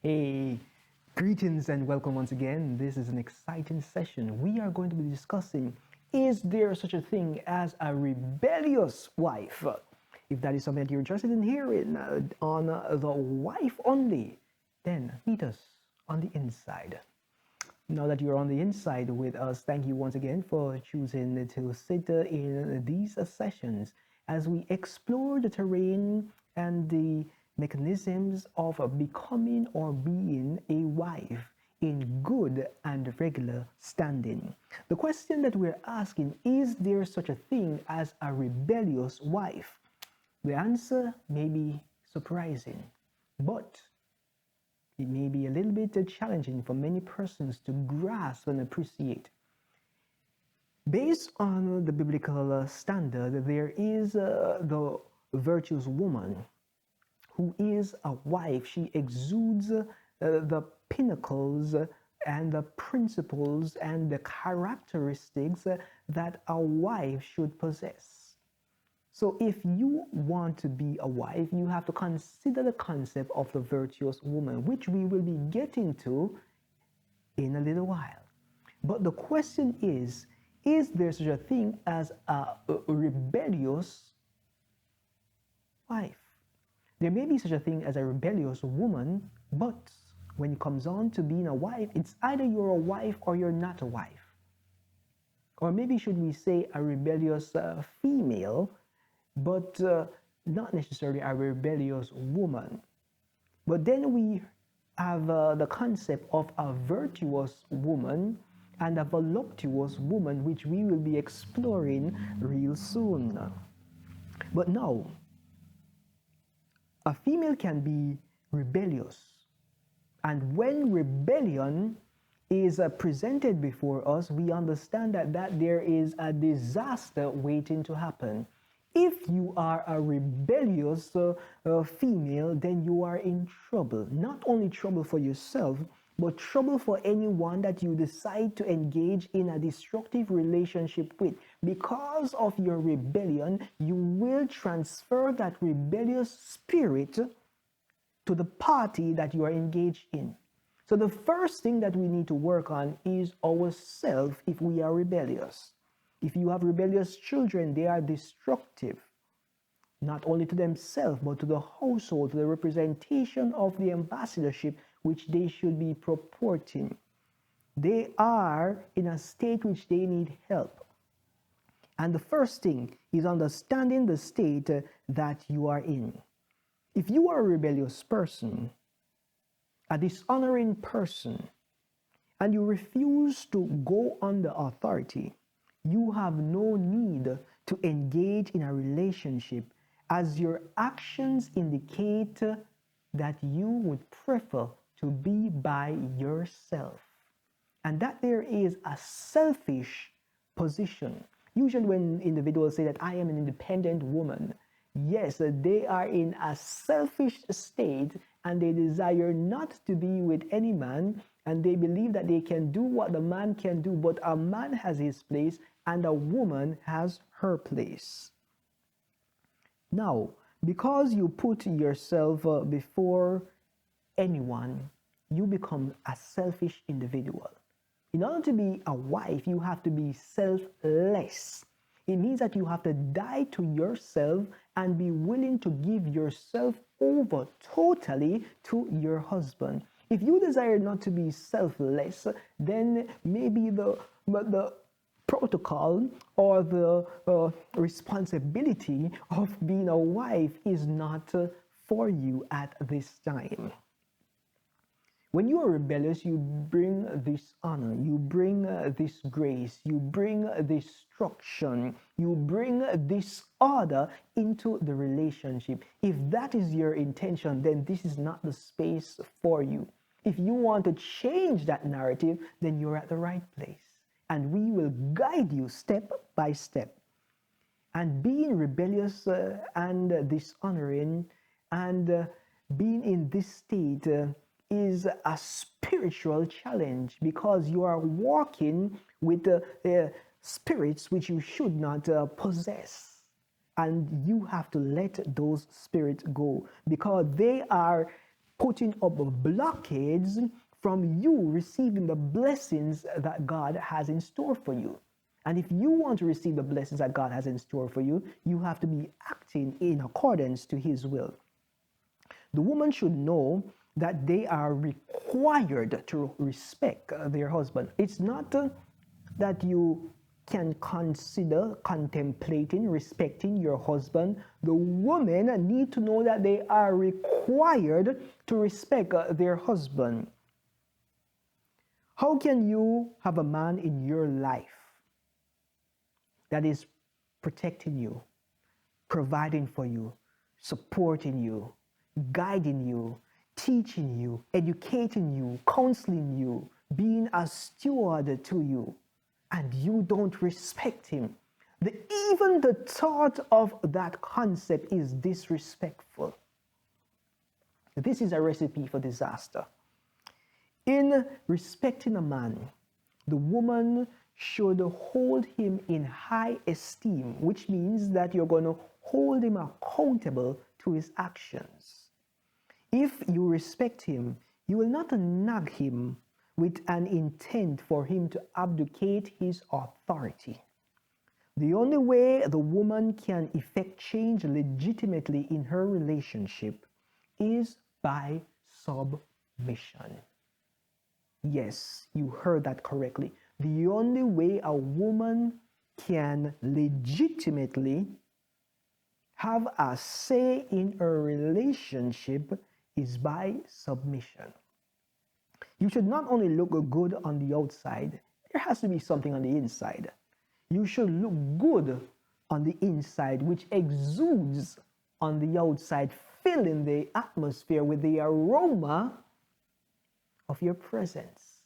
Hey, greetings and welcome once again. This is an exciting session. We are going to be discussing, is there such a thing as a rebellious wife? If that is something that you're interested in hearing on the Wife Only, then meet us on the inside. Now that you're on the inside with us, thank you once again for choosing to sit in these sessions as we explore the terrain and the mechanisms of becoming or being a wife in good and regular standing. The question that we're asking, is there such a thing as a rebellious wife? The answer may be surprising, but it may be a little bit challenging for many persons to grasp and appreciate. Based on the biblical standard, there is the virtuous woman who is a wife. She exudes the pinnacles and the principles and the characteristics that a wife should possess. So if you want to be a wife, you have to consider the concept of the virtuous woman, which we will be getting to in a little while. But the question is there such a thing as a rebellious wife? There may be such a thing as a rebellious woman, but when it comes on to being a wife, it's either you're a wife or you're not a wife. Or maybe should we say a rebellious female, but not necessarily a rebellious woman. But then we have the concept of a virtuous woman and a voluptuous woman, which we will be exploring real soon. But now, a female can be rebellious. And when rebellion is presented before us, we understand that there is a disaster waiting to happen. If you are a rebellious female, then you are in trouble. Not only trouble for yourself, but trouble for anyone that you decide to engage in a destructive relationship with. Because of your rebellion, you will transfer that rebellious spirit to the party that you are engaged in. So the first thing that we need to work on is ourselves if we are rebellious. If you have rebellious children, they are destructive, not only to themselves, but to the household, to the representation of the ambassadorship which they should be purporting. They are in a state which they need help. And the first thing is understanding the state that you are in. If you are a rebellious person, a dishonoring person, and you refuse to go under authority, you have no need to engage in a relationship, as your actions indicate that you would prefer to be by yourself. And that there is a selfish position. Usually when individuals say that I am an independent woman, yes, they are in a selfish state and they desire not to be with any man, and they believe that they can do what the man can do, but a man has his place and a woman has her place. Now, because you put yourself before anyone, you become a selfish individual. In order to be a wife, you have to be selfless. It means that you have to die to yourself and be willing to give yourself over totally to your husband. If you desire not to be selfless, then maybe the protocol or the responsibility of being a wife is not for you at this time. When you are rebellious, you bring this honor, you bring this grace, you bring destruction, you bring disorder into the relationship. If that is your intention, then this is not the space for you. If you want to change that narrative, then you're at the right place. And we will guide you step by step. And being rebellious and dishonoring and being in this state is a spiritual challenge, because you are walking with spirits which you should not possess. And you have to let those spirits go, because they are putting up blockades from you receiving the blessings that God has in store for you. And if you want to receive the blessings that God has in store for you, you have to be acting in accordance to His will. The woman should know that they are required to respect their husband. It's not that you can consider contemplating respecting your husband. The women need to know that they are required to respect their husband. How can you have a man in your life that is protecting you, providing for you, supporting you, guiding you, teaching you, educating you, counseling you, being a steward to you, and you don't respect him? Even the thought of that concept is disrespectful. This is a recipe for disaster. In respecting a man, the woman should hold him in high esteem, which means that you're going to hold him accountable to his actions. If you respect him, you will not nag him with an intent for him to abdicate his authority. The only way the woman can effect change legitimately in her relationship is by submission. Yes, you heard that correctly. The only way a woman can legitimately have a say in a relationship is by submission. You should not only look good on the outside, there has to be something on the inside. You should look good on the inside, which exudes on the outside, filling the atmosphere with the aroma of your presence.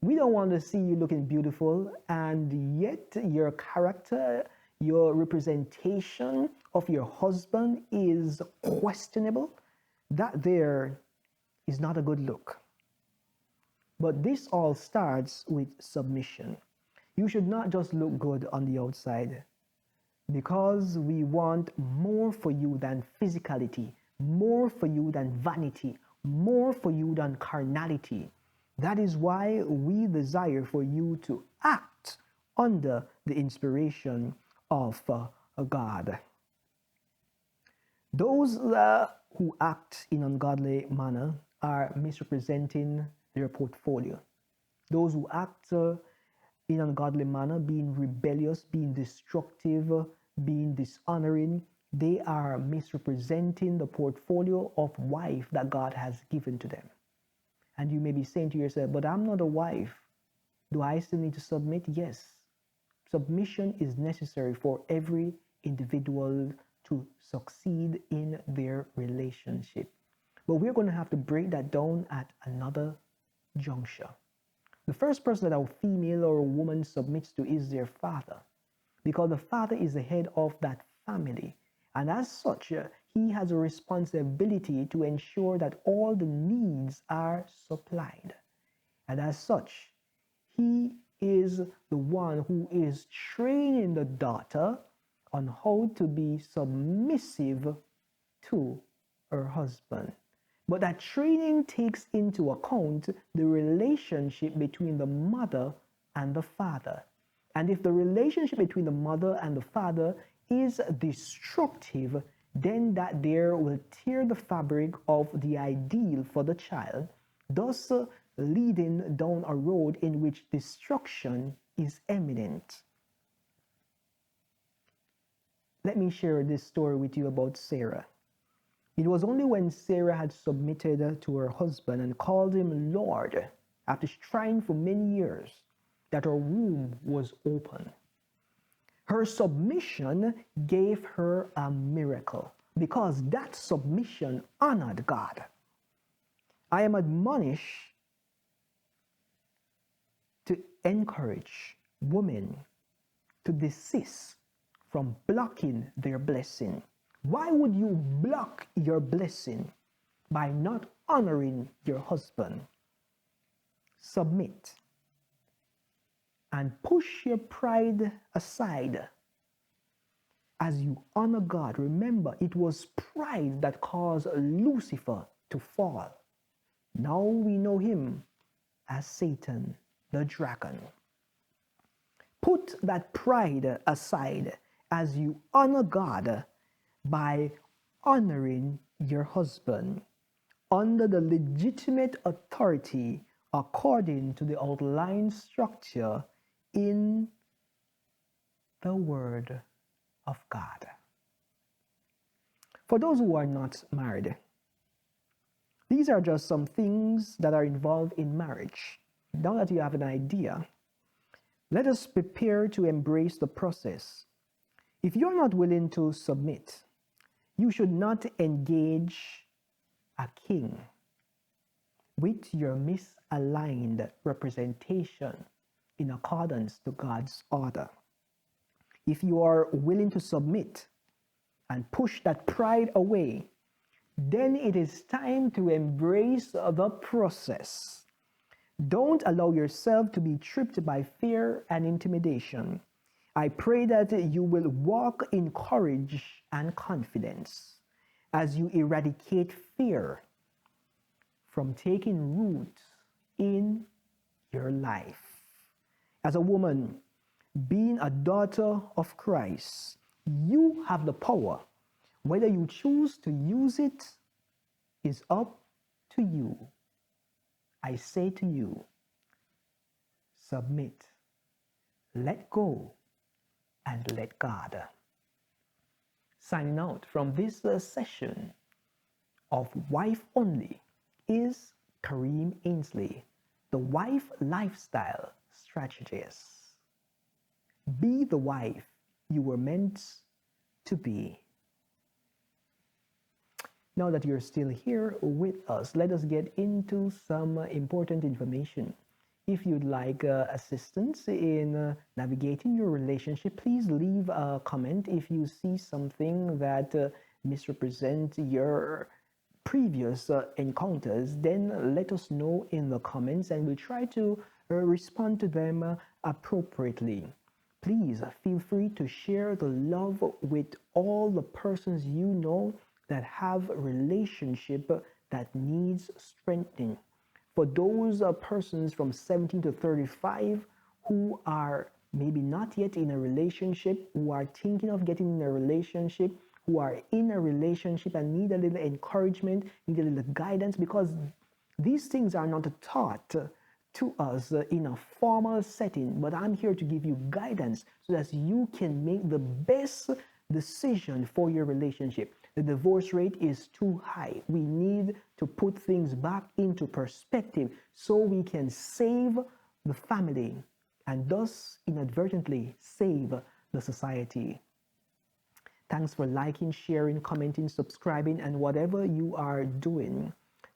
We don't want to see you looking beautiful and yet your character, your representation of your husband is questionable. That there is not a good look. But this all starts with submission. You should not just look good on the outside, because we want more for you than physicality, more for you than vanity, more for you than carnality. That is why we desire for you to act under the inspiration of God. Those who act in ungodly manner are misrepresenting their portfolio. Those who act in ungodly manner, being rebellious, being destructive, being dishonoring, they are misrepresenting the portfolio of wife that God has given to them. And you may be saying to yourself, but I'm not a wife. Do I still need to submit? Yes. Submission is necessary for every individual to succeed in their relationship. But we're going to have to break that down at another juncture. The first person that a female or a woman submits to is their father, because the father is the head of that family. And as such, he has a responsibility to ensure that all the needs are supplied. And as such, he is the one who is training the daughter on how to be submissive to her husband. But that training takes into account the relationship between the mother and the father. And if the relationship between the mother and the father is destructive, then that there will tear the fabric of the ideal for the child, thus leading down a road in which destruction is imminent. Let me share this story with you about Sarah. It was only when Sarah had submitted to her husband and called him Lord, after trying for many years, that her womb was open. Her submission gave her a miracle, because that submission honored God. I am admonished to encourage women to desist from blocking their blessing. Why would you block your blessing? By not honoring your husband. Submit and push your pride aside as you honor God. Remember, it was pride that caused Lucifer to fall. Now we know him as Satan, the dragon. Put that pride aside as you honor God by honoring your husband under the legitimate authority according to the outlined structure in the Word of God. For those who are not married, these are just some things that are involved in marriage. Now that you have an idea, let us prepare to embrace the process. If you're not willing to submit, you should not engage a king with your misaligned representation in accordance to God's order. If you are willing to submit and push that pride away, then it is time to embrace the process. Don't allow yourself to be tripped by fear and intimidation. I pray that you will walk in courage and confidence as you eradicate fear from taking root in your life. As a woman, being a daughter of Christ, you have the power. Whether you choose to use it is up to you. I say to you, submit, let go, and let God. Signing out from this session of Wife Only is Kareem Ainsley, the wife lifestyle strategist. Be the wife you were meant to be. Now that you're still here with us, let us get into some important information. If you'd like assistance in navigating your relationship, please leave a comment. If you see something that misrepresents your previous encounters, then let us know in the comments and we'll try to respond to them appropriately. Please feel free to share the love with all the persons you know that have a relationship that needs strengthening. For those persons from 17 to 35 who are maybe not yet in a relationship, who are thinking of getting in a relationship, who are in a relationship and need a little encouragement, need a little guidance, because these things are not taught to us in a formal setting, but I'm here to give you guidance so that you can make the best decision for your relationship. The divorce rate is too high. We need to put things back into perspective so we can save the family and thus inadvertently save the society. Thanks for liking, sharing, commenting, subscribing, and whatever you are doing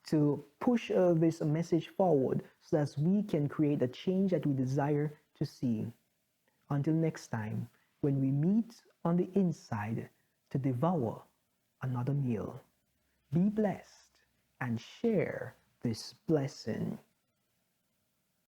to push this message forward so that we can create the change that we desire to see. Until next time, when we meet on the inside to devour another meal, be blessed and share this blessing.